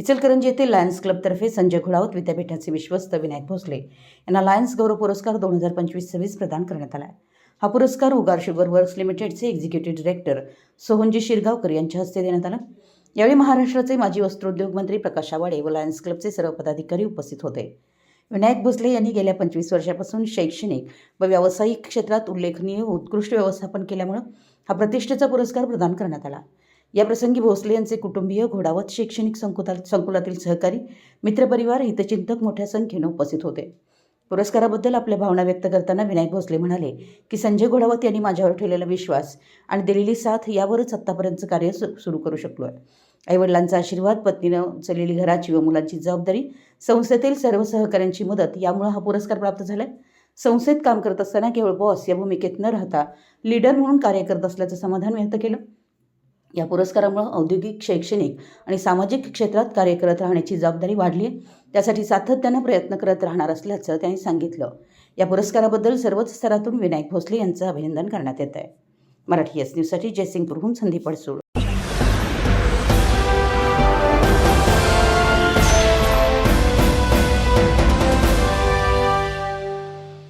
इचलकरंजी येथील लायन्स क्लबतर्फे संजय घोडावत विद्यापीठाचे विश्वस्त विनायक भोसले यांना लायन्स गौरव पुरस्कार 2025-26 प्रदान करण्यात आला. हा पुरस्कार उगार शुगर वर्क्स लिमिटेडचे एक्झिक्युटिव्ह डायरेक्टर सोहनजी शिरगावकर यांच्या हस्ते देण्यात आला. यावेळी महाराष्ट्राचे माजी वस्त्रोद्योग मंत्री प्रकाश आवाडे व लायन्स क्लबचे सर्व पदाधिकारी उपस्थित होते. विनायक भोसले यांनी गेल्या 25 वर्षापासून शैक्षणिक व व्यावसायिक क्षेत्रात उल्लेखनीय व उत्कृष्ट व्यवस्थापन केल्यामुळे हा प्रतिष्ठेचा पुरस्कार प्रदान करण्यात आला. या प्रसंगी भोसले यांचे कुटुंबीय, घोडावत शैक्षणिक संकुलातील सहकारी, मित्रपरिवार, हितचिंतक मोठ्या संख्येने उपस्थित होते. पुरस्काराबद्दल आपल्या भावना व्यक्त करताना विनायक भोसले म्हणाले की संजय घोडावत यांनी माझ्यावर ठेवलेला विश्वास आणि दिलेली साथ यावरच आत्तापर्यंतचं कार्य सुरू करू शकलो आहे. आईवडिलांचा आशीर्वाद, पत्नीनं उचललेली घराची व मुलांची जबाबदारी, संस्थेतील सर्व सहकाऱ्यांची मदत यामुळे हा पुरस्कार प्राप्त झाला. संस्थेत काम करत असताना केवळ बॉस या भूमिकेत न राहता लीडर म्हणून कार्य करत असल्याचं समाधान व्यक्त केलं. या पुरस्कारामुळे औद्योगिक, शैक्षणिक आणि सामाजिक क्षेत्रात कार्य करत राहण्याची जबाबदारी वाढली आहे. त्यासाठी सातत्यानं प्रयत्न करत राहणार असल्याचं त्यांनी सांगितलं. या पुरस्काराबद्दल सर्वच स्तरातून विनायक भोसले यांचं अभिनंदन करण्यात येत आहे. मराठी एस न्यूजसाठी जयसिंगपूरहून संदीप अडसूळ.